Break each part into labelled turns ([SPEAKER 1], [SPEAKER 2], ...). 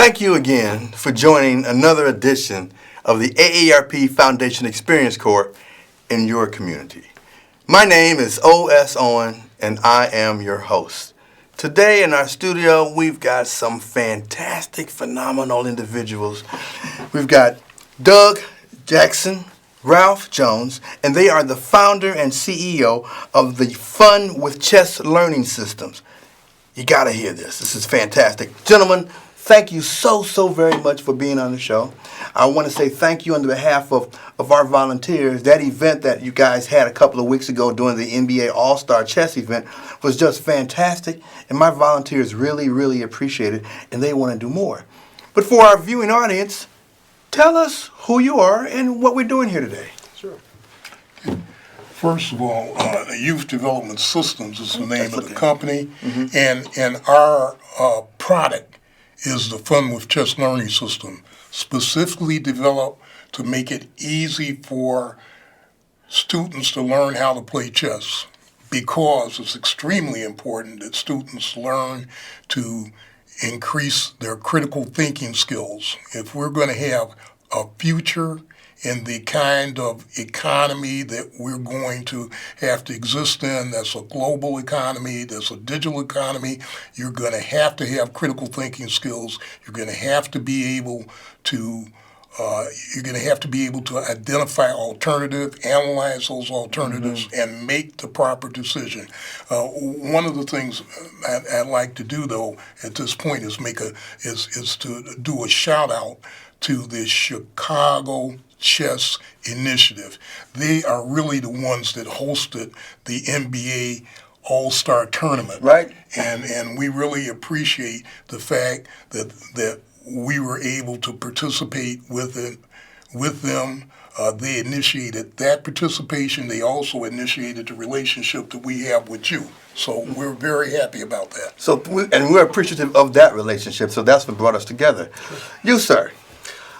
[SPEAKER 1] Thank you again for joining another edition of the AARP Foundation Experience Corps in your community. My name is O.S. Owen, and I am your host. Today in our studio, we've got some fantastic, phenomenal individuals. We've got Doug Jackson, Ralph Jones, and they are the founder and CEO of the Fun with Chess Learning Systems. You got to hear this. This is fantastic. Gentlemen, thank you so very much for being on the show. I want to say thank you on behalf of our volunteers. That event that you guys had a couple of weeks ago during the NBA All-Star Chess event was just fantastic, and my volunteers really appreciate it, and they want to do more. But for our viewing audience, tell us who you are and what we're doing here today.
[SPEAKER 2] Sure. First of all, Youth Development Systems is the name of the company, and our product is the Fun with Chess Learning System, specifically developed to make it easy for students to learn how to play chess, because it's extremely important that students learn to increase their critical thinking skills. If we're going to have a future in the kind of economy that we're going to have to exist in, that's a global economy, that's a digital economy, you're going to have critical thinking skills. You're going to have to be able to identify alternative, analyze those alternatives, and make the proper decision. One of the things I'd like to do, though, at this point is to do a shout out to the Chicago Chess Initiative. They are really the ones that hosted the NBA All-Star Tournament.
[SPEAKER 1] Right.
[SPEAKER 2] And we really appreciate the fact that we were able to participate with them. They initiated that participation. They also initiated the relationship that we have with you. So we're very happy about that.
[SPEAKER 1] And we're appreciative of that relationship, so that's what brought us together. You, sir.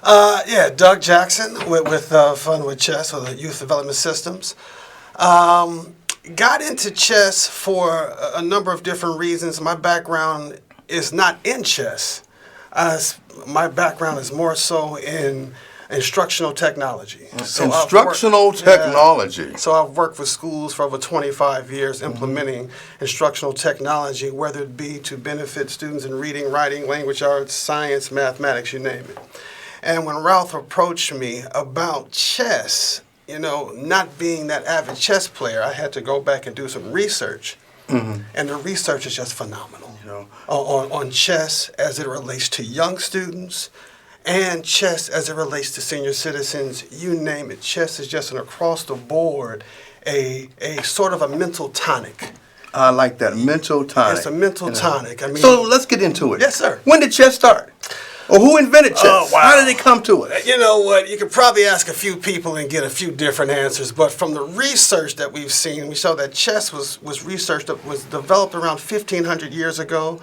[SPEAKER 3] Doug Jackson with Fun with Chess, or the Youth Development Systems. Got into chess for a number of different reasons. My background is not in chess. My background is more so in instructional technology.
[SPEAKER 1] Technology.
[SPEAKER 3] So I've worked with schools for over 25 years implementing instructional technology, whether it be to benefit students in reading, writing, language arts, science, mathematics, you name it. And when Ralph approached me about chess, not being that avid chess player, I had to go back and do some research. And the research is just phenomenal on chess as it relates to young students and chess as it relates to senior citizens. You name it. Chess is just an across the board, a sort of a mental tonic.
[SPEAKER 1] I like that, mental tonic.
[SPEAKER 3] It's a mental tonic.
[SPEAKER 1] So let's get into it.
[SPEAKER 3] Yes, sir.
[SPEAKER 1] When did chess start? Or who invented chess?
[SPEAKER 3] Oh, wow.
[SPEAKER 1] How did it come to us?
[SPEAKER 3] You know what? You could probably ask a few people and get a few different answers. But from the research that we've seen, we saw that chess was developed around 1,500 years ago.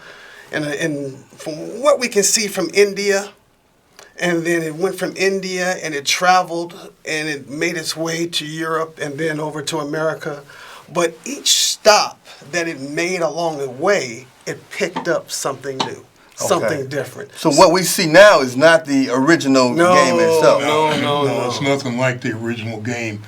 [SPEAKER 3] And from what we can see from India, and then it went from India and it traveled and it made its way to Europe and then over to America. But each stop that it made along the way, it picked up something new. Something different.
[SPEAKER 1] So what we see now is not the original game itself.
[SPEAKER 2] No, it's nothing like the original game.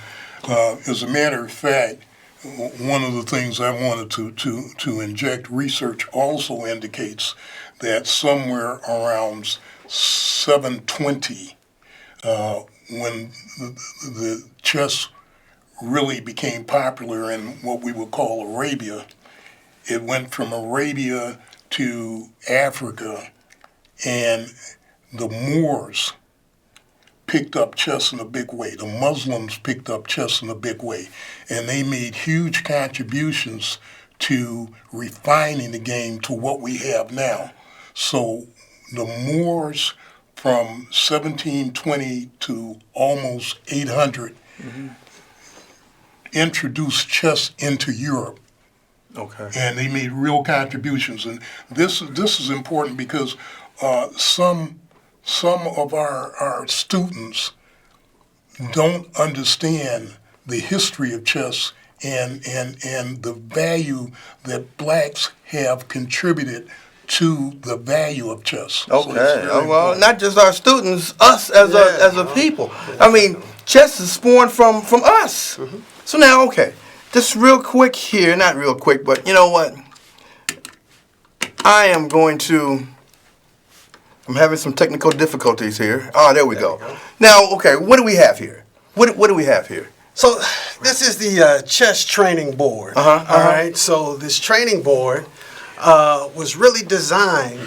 [SPEAKER 2] As a matter of fact, one of the things I wanted to inject research also indicates that somewhere around 720, when the chess really became popular in what we would call Arabia, it went from Arabia to Africa, and the Moors picked up chess in a big way. The Muslims picked up chess in a big way, and they made huge contributions to refining the game to what we have now. So the Moors from 1720 to almost 800 introduced chess into Europe.
[SPEAKER 1] Okay.
[SPEAKER 2] And they made real contributions, and this is important because some of our students don't understand the history of chess and the value that blacks have contributed to the value of chess. So it's
[SPEAKER 1] Okay.
[SPEAKER 2] very
[SPEAKER 1] Well,
[SPEAKER 2] important.
[SPEAKER 1] not just our students, us as a people. I mean, chess is spawned from us. So now, okay, just real quick here, not real quick, but you know what? I'm having some technical difficulties here. Oh, there we go. Now, okay, what do we have here? What do we have here?
[SPEAKER 3] So this is the chess training board. All right. So this training board was really designed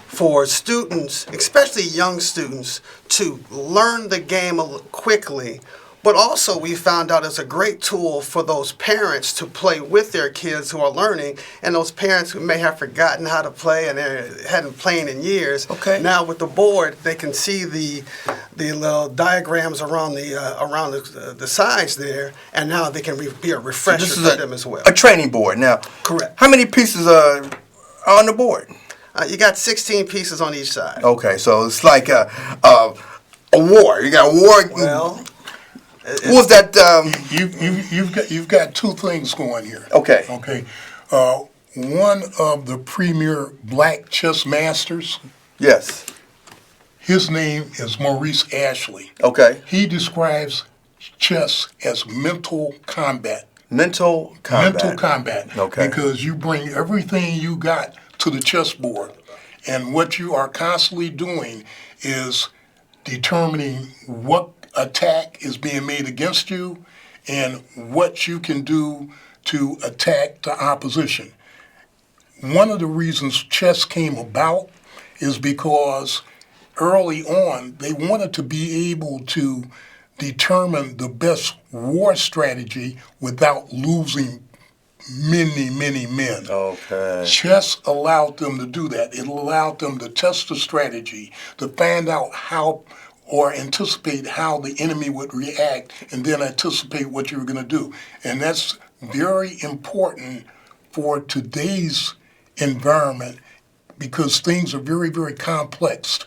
[SPEAKER 3] for students, especially young students, to learn the game quickly. But also we found out it's a great tool for those parents to play with their kids who are learning, and those parents who may have forgotten how to play and they hadn't played in years.
[SPEAKER 1] Okay.
[SPEAKER 3] Now with the board, they can see the little diagrams around the sides there, and now they can be a refresher
[SPEAKER 1] This
[SPEAKER 3] for
[SPEAKER 1] is
[SPEAKER 3] them as well.
[SPEAKER 1] a training board. Now,
[SPEAKER 3] Correct.
[SPEAKER 1] how many pieces are on the board?
[SPEAKER 3] You got 16 pieces on each side.
[SPEAKER 1] Okay, so it's like a war. You got a war.
[SPEAKER 3] Well,
[SPEAKER 1] What was that?
[SPEAKER 2] You've got two things going here.
[SPEAKER 1] Okay.
[SPEAKER 2] Okay. One of the premier black chess masters,
[SPEAKER 1] Yes.
[SPEAKER 2] his name is Maurice Ashley.
[SPEAKER 1] Okay.
[SPEAKER 2] He describes chess as mental combat.
[SPEAKER 1] Mental combat.
[SPEAKER 2] Mental combat.
[SPEAKER 1] Okay.
[SPEAKER 2] Because you bring everything you got to the chessboard, and what you are constantly doing is determining what attack is being made against you and what you can do to attack the opposition. One of the reasons chess came about is because early on they wanted to be able to determine the best war strategy without losing many men.
[SPEAKER 1] Okay.
[SPEAKER 2] Chess allowed them to do that. It allowed them to test the strategy, to find out how or anticipate how the enemy would react, and then anticipate what you were going to do. And that's very important for today's environment because things are very, very complex.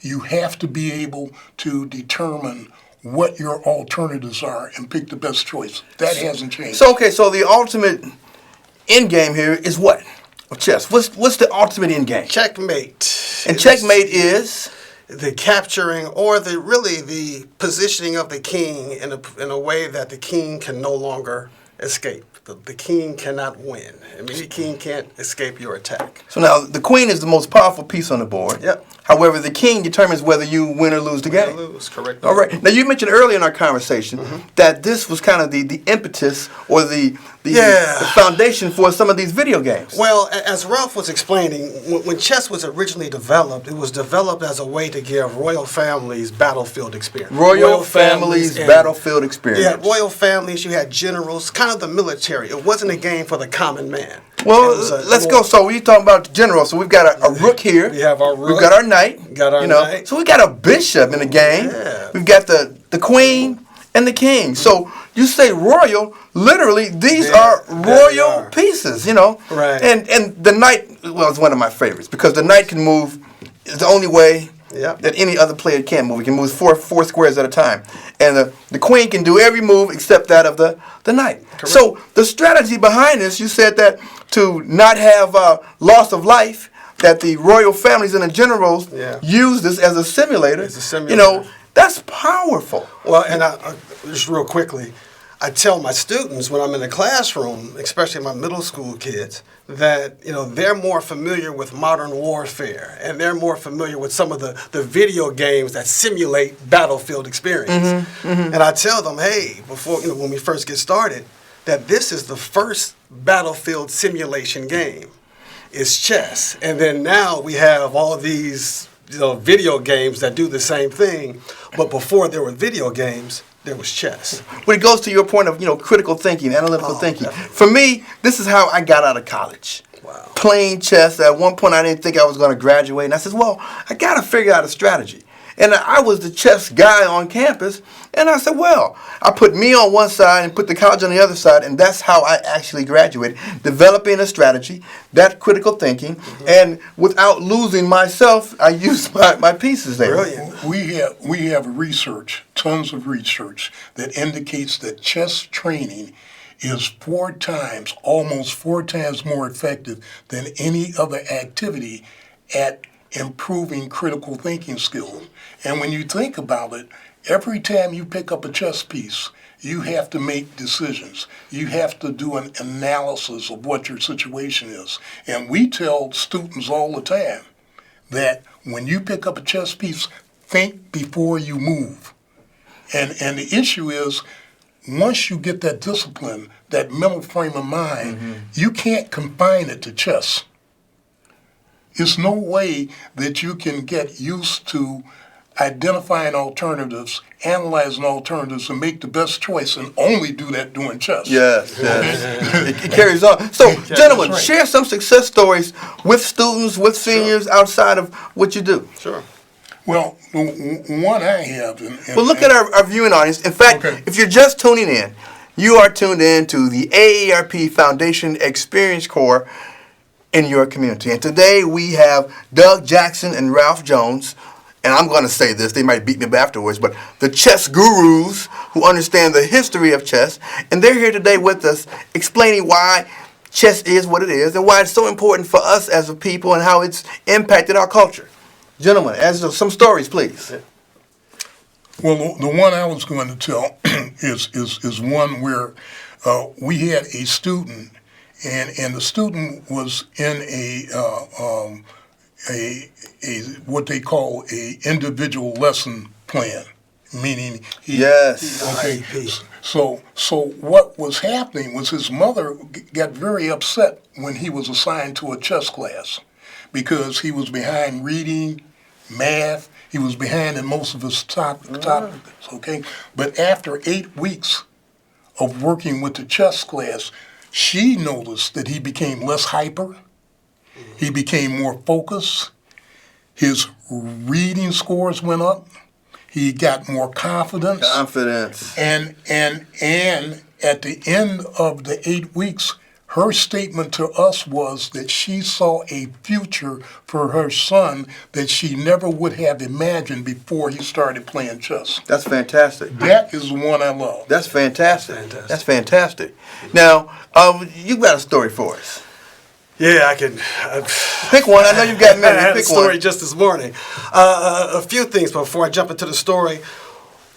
[SPEAKER 2] You have to be able to determine what your alternatives are and pick the best choice. That hasn't changed.
[SPEAKER 1] So okay, so the ultimate end game here is what? Of chess. What's the ultimate end game?
[SPEAKER 3] checkmate.
[SPEAKER 1] And checkmate is
[SPEAKER 3] the capturing or the positioning of the king in a way that the king can no longer escape. The king cannot win. I mean, the king can't escape your attack.
[SPEAKER 1] so now the queen is the most powerful piece on the board.
[SPEAKER 3] Yep.
[SPEAKER 1] However, the king determines whether you win or lose the game.
[SPEAKER 3] Lose, correct.
[SPEAKER 1] All right. Now you mentioned earlier in our conversation that this was kind of the impetus or the foundation for some of these video games.
[SPEAKER 3] Well, as Ralph was explaining, when chess was originally developed, it was developed as a way to give royal families battlefield experience.
[SPEAKER 1] Royal families
[SPEAKER 3] and-
[SPEAKER 1] battlefield experience.
[SPEAKER 3] You had royal families, you had generals, kind of the military. It wasn't a game for the common man.
[SPEAKER 1] Well,
[SPEAKER 3] It was
[SPEAKER 1] let's go. So we're talking about the general. So we've got a rook here.
[SPEAKER 3] We have our rook.
[SPEAKER 1] We've got our knight.
[SPEAKER 3] Got our knight.
[SPEAKER 1] So we got a bishop in the game.
[SPEAKER 3] Yeah.
[SPEAKER 1] We've got the queen and the king. So you say royal, literally these are royal
[SPEAKER 3] are.
[SPEAKER 1] pieces, you know.
[SPEAKER 3] Right.
[SPEAKER 1] And the knight, well, is one of my favorites because the knight can move. It's the only way
[SPEAKER 3] Yep.
[SPEAKER 1] that any other player can move. He can move four squares at a time. And the queen can do every move except that of the knight.
[SPEAKER 3] Correct.
[SPEAKER 1] So the strategy behind this, you said that to not have loss of life, that the royal families and the generals use this as a simulator.
[SPEAKER 3] As a simulator.
[SPEAKER 1] You know, that's powerful.
[SPEAKER 3] Well, and I just real quickly, I tell my students when I'm in the classroom, especially my middle school kids, that they're more familiar with modern warfare and they're more familiar with some of the video games that simulate battlefield experience. And I tell them, hey, before when we first get started, that this is the first battlefield simulation game. It's chess, and then now we have all these video games that do the same thing. But before there were video games, there was chess.
[SPEAKER 1] But it goes to your point of critical thinking, analytical thinking.
[SPEAKER 3] Definitely.
[SPEAKER 1] For me, this is how I got out of college.
[SPEAKER 3] Wow.
[SPEAKER 1] Playing chess. At one point, I didn't think I was going to graduate, and I said, well, I got to figure out a strategy. And I was the chess guy on campus, and I said, well, I put me on one side and put the college on the other side, and that's how I actually graduated, developing a strategy, that critical thinking, and without losing myself, I used my pieces there.
[SPEAKER 3] Brilliant.
[SPEAKER 2] We have research, tons of research, that indicates that chess training is almost four times more effective than any other activity at improving critical thinking skills. And when you think about it, every time you pick up a chess piece, you have to make decisions. You have to do an analysis of what your situation is. And we tell students all the time that when you pick up a chess piece, think before you move. And the issue is, once you get that discipline, that mental frame of mind, you can't confine it to chess. There's no way that you can get used to identifying alternatives, analyzing alternatives, and make the best choice, and only do that doing chess.
[SPEAKER 1] Yes, yes. It carries on. So, gentlemen,
[SPEAKER 3] right.
[SPEAKER 1] share some success stories with students, with seniors, outside of what you do.
[SPEAKER 3] Sure.
[SPEAKER 2] Well, the one I have...
[SPEAKER 1] Well, look at our viewing audience. In fact, if you're just tuning in, you are tuned in to the AARP Foundation Experience Corps in your community. And today we have Doug Jackson and Ralph Jones, and I'm going to say this, they might beat me up afterwards, but the chess gurus who understand the history of chess, and they're here today with us explaining why chess is what it is and why it's so important for us as a people and how it's impacted our culture. Gentlemen, as some stories, please.
[SPEAKER 2] Well, the one I was going to tell is one where we had a student, and the student was in a what they call a individual lesson plan, meaning So what was happening was his mother got very upset when he was assigned to a chess class because he was behind reading, math. He was behind in most of his topics. Okay, but after 8 weeks of working with the chess class, she noticed that he became less hyper. He became more focused. His reading scores went up. He got more confidence. And at the end of the 8 weeks, her statement to us was that she saw a future for her son that she never would have imagined before he started playing chess.
[SPEAKER 1] That's fantastic.
[SPEAKER 2] That is the one I love.
[SPEAKER 1] That's fantastic. That's fantastic. Now, you got a story for us.
[SPEAKER 3] Yeah, I can.
[SPEAKER 1] Pick one. I know you've got many.
[SPEAKER 3] I had
[SPEAKER 1] Pick
[SPEAKER 3] a story
[SPEAKER 1] one.
[SPEAKER 3] just this morning. A few things before I jump into the story.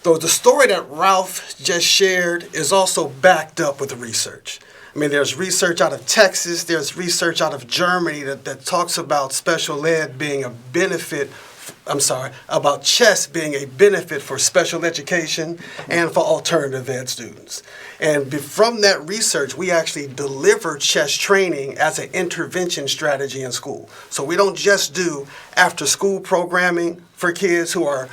[SPEAKER 3] Though the story that Ralph just shared is also backed up with research. I mean, there's research out of Texas, there's research out of Germany that talks about special ed being a benefit, about chess being a benefit for special education and for alternative ed students. And from that research, we actually deliver chess training as an intervention strategy in school. So we don't just do after-school programming for kids who are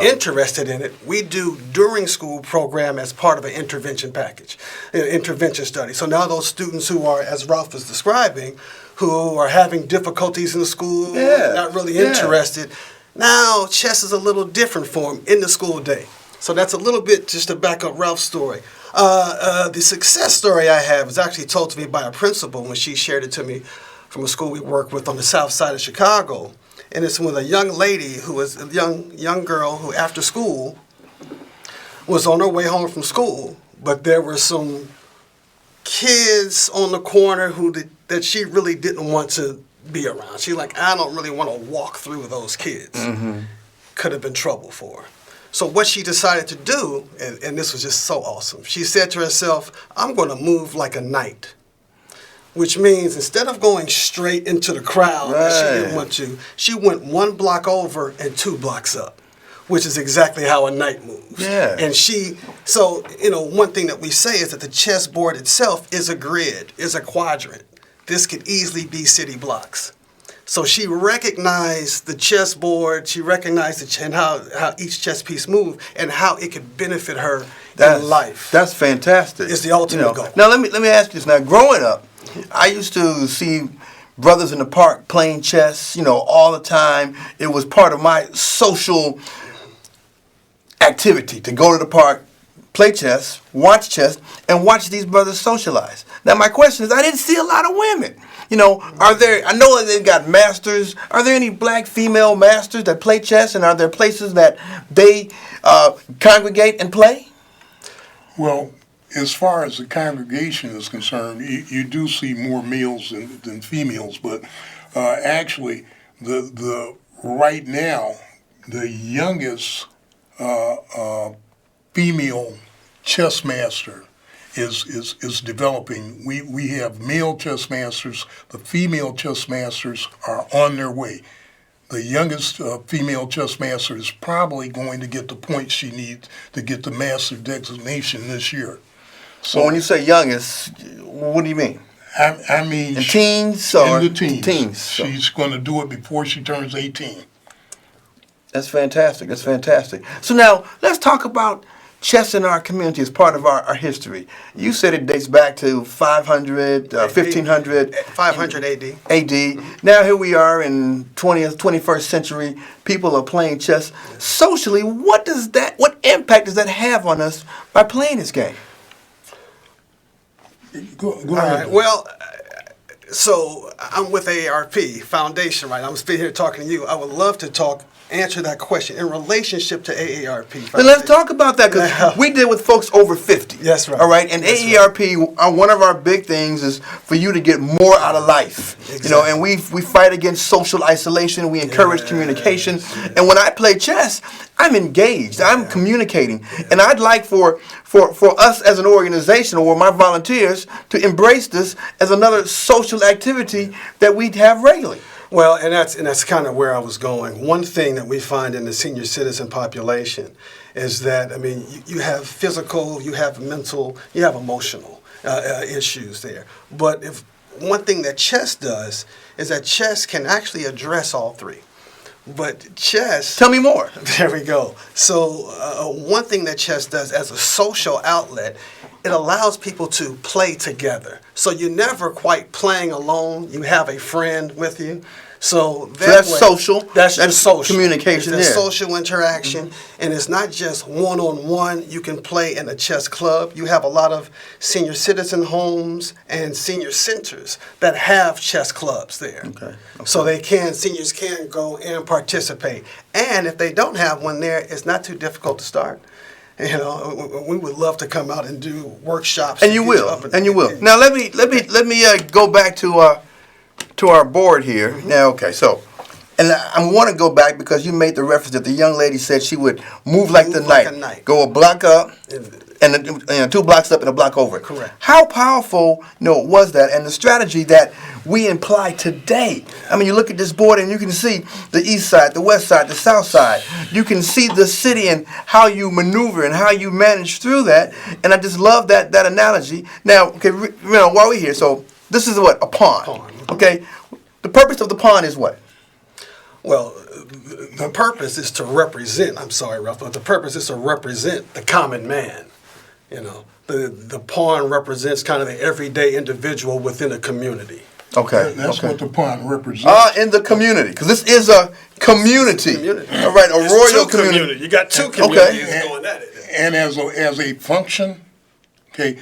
[SPEAKER 3] interested in it. We do during school program as part of an intervention package, intervention study. So now those students who are, as Ralph was describing, who are having difficulties in the school, not really interested, now chess is a little different for them in the school day. So that's a little bit just to back up Ralph's story. The success story I have was actually told to me by a principal when she shared it to me from a school we work with on the south side of Chicago. And it's with a young lady who was a young girl who after school was on her way home from school, but there were some kids on the corner that she really didn't want to be around. She's like, I don't really want to walk through those kids. Could have been trouble for her. So what she decided to do, and this was just so awesome, she said to herself, I'm going to move like a knight. Which means instead of going straight into the crowd that she didn't want to, she went 1 block over and 2 blocks up, which is exactly how a knight moves. And one thing that we say is that the chessboard itself is a grid, is a quadrant. This could easily be city blocks. So she recognized the chessboard, she recognized how each chess piece moved and how it could benefit her in life.
[SPEAKER 1] That's fantastic.
[SPEAKER 3] It's the ultimate goal.
[SPEAKER 1] Now let me ask you this. Now growing up, I used to see brothers in the park playing chess, all the time. It was part of my social activity to go to the park, play chess, and watch these brothers socialize. Now my question is, I didn't see a lot of women. I know that they've got masters. Are there any black female masters that play chess, and are there places that they congregate and play?
[SPEAKER 2] Well, as far as the congregation is concerned, you do see more males than females, but actually, the right now, the youngest female chess master is developing. We have male chess masters. The female chess masters are on their way. The youngest female chess master is probably going to get the points she needs to get the master designation this year.
[SPEAKER 1] So when you say youngest, what do you mean?
[SPEAKER 2] I mean,
[SPEAKER 1] in teens or
[SPEAKER 2] in the teens.
[SPEAKER 1] Teens. So.
[SPEAKER 2] She's going to do it before she turns 18.
[SPEAKER 1] That's fantastic. That's fantastic. So now let's talk about chess in our community as part of our history. You said it dates back to 500, 1500.
[SPEAKER 3] 500 AD.
[SPEAKER 1] AD. Now here we are in 20th, 21st century. People are playing chess. Socially, what impact does that have on us by playing this game?
[SPEAKER 2] Go
[SPEAKER 3] All
[SPEAKER 2] ahead.
[SPEAKER 3] right. Well, so I'm with AARP Foundation, right? I'm sitting here talking to you. I would love to answer that question in relationship to AARP Foundation.
[SPEAKER 1] Then let's talk about that, because we deal with folks over 50.
[SPEAKER 3] That's right.
[SPEAKER 1] All right, and
[SPEAKER 3] That's
[SPEAKER 1] AARP, one of our big things is for you to get more out of life.
[SPEAKER 3] Exactly.
[SPEAKER 1] You know, and we fight against social isolation. We encourage communication. And when I play chess, I'm engaged. I'm communicating, and I'd like for us as an organization or my volunteers to embrace this as another social activity that we have regularly.
[SPEAKER 3] Well, and that's kind of where I was going. One thing that we find in the senior citizen population is that, I mean, you have physical, you have mental, you have emotional issues there. But one thing that chess does is that chess can actually address all three. But chess...
[SPEAKER 1] Tell me more.
[SPEAKER 3] There we go. So one thing that chess does as a social outlet, it allows people to play together. So you're never quite playing alone. You have a friend with you. So
[SPEAKER 1] that's social.
[SPEAKER 3] That's just social.
[SPEAKER 1] Communication.
[SPEAKER 3] It's social interaction. And it's not just one-on-one. You can play in a chess club. You have a lot of senior citizen homes and senior centers that have chess clubs there.
[SPEAKER 1] Okay.
[SPEAKER 3] So seniors can go and participate. And if they don't have one there, it's not too difficult to start. You know, we would love to come out and do workshops.
[SPEAKER 1] And you will. Now let me go back to our board here. Now, okay, so, and I want to go back because you made the reference that the young lady said she would move like the night, go a block up, and 2 blocks up and a block over.
[SPEAKER 3] Correct.
[SPEAKER 1] How powerful, was that, and the strategy that we imply today? I mean, you look at this board and you can see the east side, the west side, the south side. You can see the city and how you maneuver and how you manage through that. And I just love that analogy. Now, okay, while we're here, so this is what? A pawn. Okay. The purpose of the pawn is what?
[SPEAKER 3] Well, the purpose is to represent, I'm sorry, Ralph, but the purpose is to represent the common man. You know, the pawn represents kind of the everyday individual within a community.
[SPEAKER 1] Okay.
[SPEAKER 2] That's what the pawn represents.
[SPEAKER 1] In the community, because this is a community. All right, a royal community.
[SPEAKER 3] You got two communities going at it.
[SPEAKER 2] And as a function, okay,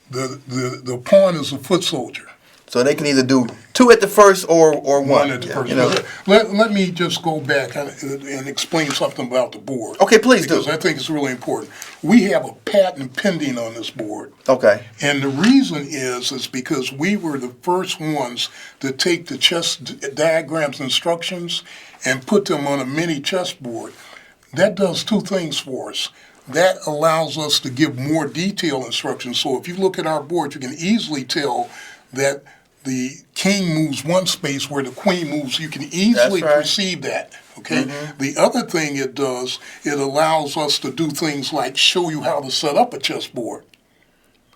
[SPEAKER 2] the pawn is a foot soldier.
[SPEAKER 1] So they can either do 2 at the first or 1.
[SPEAKER 2] One at the first. Let me just go back and explain something about the board.
[SPEAKER 1] Okay, please do.
[SPEAKER 2] Because I think it's really important. We have a patent pending on this board.
[SPEAKER 1] Okay.
[SPEAKER 2] And the reason is because we were the first ones to take the chess diagrams instructions and put them on a mini chessboard. That does 2 things for us. That allows us to give more detailed instructions. So if you look at our board, you can easily tell that the king moves 1 space where the queen moves. You can easily perceive that, okay? Mm-hmm. The other thing it does, it allows us to do things like show you how to set up a chessboard.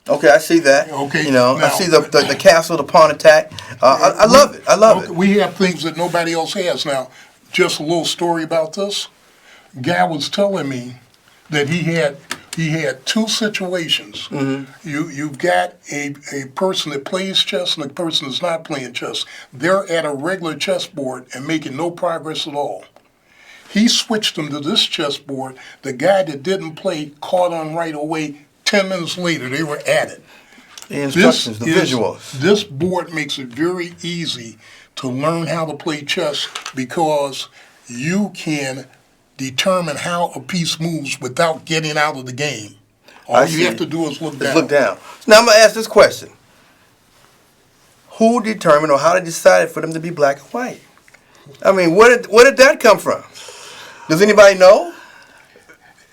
[SPEAKER 1] Okay, I see that.
[SPEAKER 2] Okay.
[SPEAKER 1] Now, I see the castle, the pawn attack. I love it. I love it.
[SPEAKER 2] We have things that nobody else has. Now, just a little story about this. Guy was telling me that he had 2 situations. Mm-hmm. You've got a person that plays chess and a person that's not playing chess. They're at a regular chessboard and making no progress at all. He switched them to this chessboard. The guy that didn't play caught on right away. 10 minutes later, they were at it.
[SPEAKER 1] The instructions, the visuals.
[SPEAKER 2] This board makes it very easy to learn how to play chess because you can determine how a piece moves without getting out of the game. All you have to do is look down.
[SPEAKER 1] Look down. Now I'm going to ask this question. Who determined or how they decided for them to be black and white? I mean, where did that come from? Does anybody know?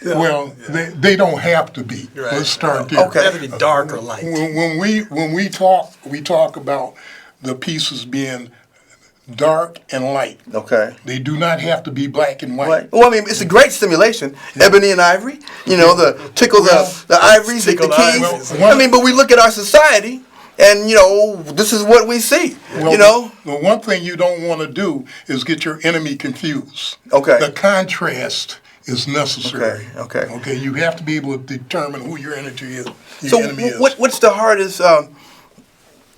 [SPEAKER 2] Well, they don't have to be.
[SPEAKER 3] Right.
[SPEAKER 2] Let's start there.
[SPEAKER 3] Okay. They have to be dark or light.
[SPEAKER 2] When we talk about the pieces being dark and light.
[SPEAKER 1] Okay.
[SPEAKER 2] They do not have to be black and white.
[SPEAKER 1] Right. Well, I mean, it's a great stimulation. Ebony and ivory. You know, the tickle the ivories, the keys.
[SPEAKER 2] Well,
[SPEAKER 1] I mean, but we look at our society, and you know, this is what we see.
[SPEAKER 2] Well,
[SPEAKER 1] you know.
[SPEAKER 2] The one thing you don't want to do is get your enemy confused.
[SPEAKER 1] Okay.
[SPEAKER 2] The contrast is necessary.
[SPEAKER 1] Okay.
[SPEAKER 2] Okay. You have to be able to determine who your enemy is.
[SPEAKER 1] So, what's the hardest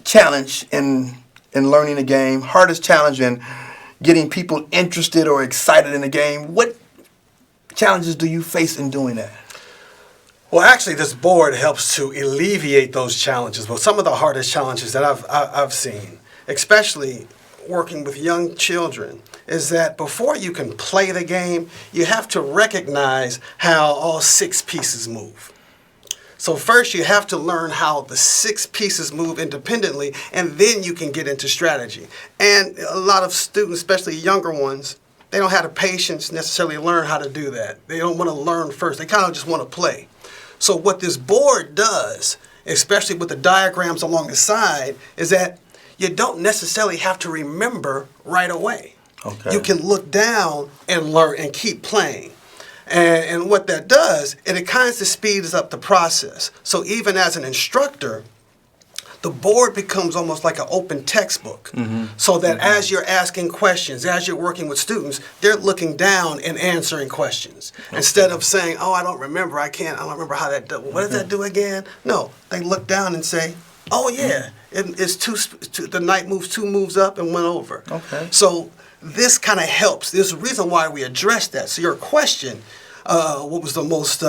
[SPEAKER 1] challenge in learning the game? Hardest challenge in getting people interested or excited in the game? What challenges do you face in doing that?
[SPEAKER 3] Well, actually, this board helps to alleviate those challenges. But some of the hardest challenges that I've seen, especially working with young children, is that before you can play the game, you have to recognize how all 6 pieces move. So first you have to learn how the 6 pieces move independently, and then you can get into strategy. And a lot of students, especially younger ones, they don't have the patience necessarily to learn how to do that. They don't want to learn first. They kind of just want to play. So what this board does, especially with the diagrams along the side, is that you don't necessarily have to remember right away.
[SPEAKER 1] Okay.
[SPEAKER 3] You can look down and learn and keep playing. And what that does, it kind of speeds up the process. So even as an instructor, the board becomes almost like an open textbook. So that as you're asking questions, as you're working with students, they're looking down and answering questions. Instead of saying, oh, I don't remember, I don't remember how that does. What does that do again? No, they look down and say, oh yeah, it's the knight moves 2 moves up and went over.
[SPEAKER 1] Okay.
[SPEAKER 3] So this kind of helps. There's a reason why we address that. So your question, what was the most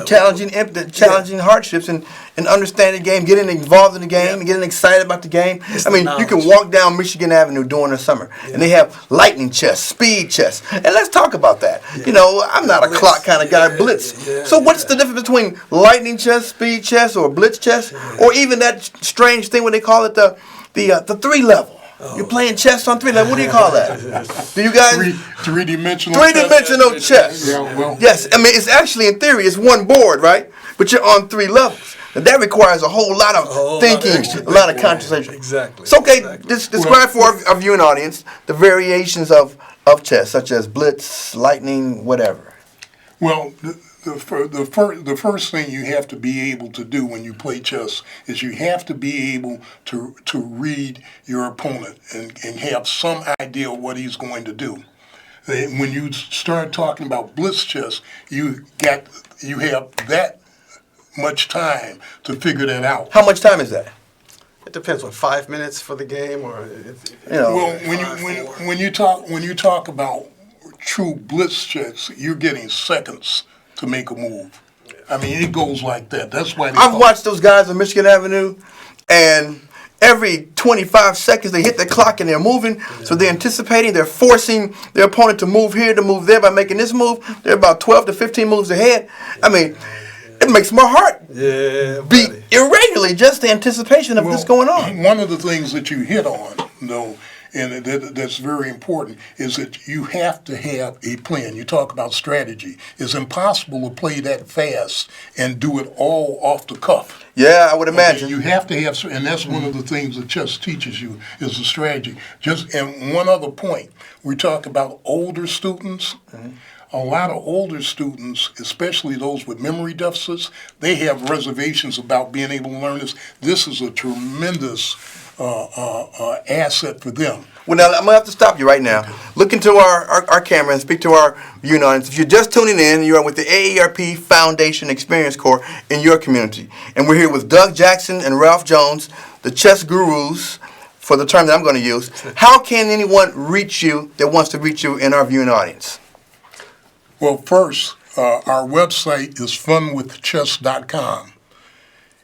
[SPEAKER 1] challenging hardships and understanding the game, getting involved in the game, and getting excited about the game. I mean, you can walk down Michigan Avenue during the summer, and they have lightning chess, speed chess, and let's talk about that. You know, I'm not a clock kind of guy, blitz. So what's the difference between lightning chess, speed chess, or blitz chess, or even that strange thing when they call it the 3 level? You're playing chess on 3 level. What do you call that? Do you guys?
[SPEAKER 2] Three-dimensional
[SPEAKER 1] chess.
[SPEAKER 2] Yeah, well.
[SPEAKER 1] Yes, I mean, it's actually, in theory, it's one board, right? But you're on 3 levels. And that requires a whole lot of thinking, a lot of concentration.
[SPEAKER 3] Exactly.
[SPEAKER 1] So, okay, describe for our viewing audience the variations of chess, such as blitz, lightning, whatever.
[SPEAKER 2] Well, the first thing you have to be able to do when you play chess is you have to be able to read your opponent and have some idea of what he's going to do. When you start talking about blitz chess, you have that much time to figure that out.
[SPEAKER 1] How much time is that?
[SPEAKER 3] It depends on 5 minutes for the game, or
[SPEAKER 2] Well, when you talk about true blitz chess, you're getting seconds to make a move. I mean, it goes like that. That's why
[SPEAKER 1] I've watched those guys on Michigan Avenue, and every 25 seconds they hit the clock and they're moving. So they're anticipating, they're forcing their opponent to move here, to move there by making this move. They're about 12 to 15 moves ahead. I mean, it makes my heart beat irregularly, just the anticipation of this going on.
[SPEAKER 2] One of the things that you hit on, though, and that's very important, is that you have to have a plan. You talk about strategy. It's impossible to play that fast and do it all off the cuff.
[SPEAKER 1] Yeah, I would imagine.
[SPEAKER 2] You have to have, and that's one of the things that chess teaches you is the strategy. And one other point, we talk about older students. A lot of older students, especially those with memory deficits, they have reservations about being able to learn this. This is a tremendous asset for them.
[SPEAKER 1] Well, now, I'm going to have to stop you right now. Look into our camera and speak to our viewing audience. If you're just tuning in, you are with the AARP Foundation Experience Corps in your community. And we're here with Doug Jackson and Ralph Jones, the chess gurus, for the term that I'm going to use. How can anyone reach you that wants to reach you in our viewing audience?
[SPEAKER 2] Well, first, our website is funwithchess.com.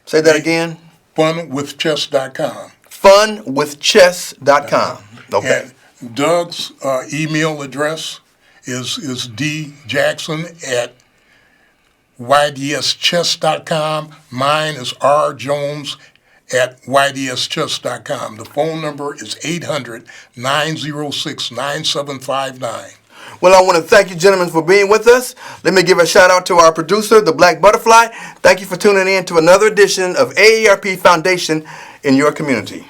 [SPEAKER 1] Say that again.
[SPEAKER 2] Funwithchess.com.
[SPEAKER 1] Funwithchess.com. Okay.
[SPEAKER 2] And Doug's email address is djackson@withchess.com. ydschess.com. Mine is rjones@ydschess.com. The phone number is 800-906-9759.
[SPEAKER 1] Well, I want to thank you, gentlemen, for being with us. Let me give a shout out to our producer, the Black Butterfly. Thank you for tuning in to another edition of AARP Foundation in your community.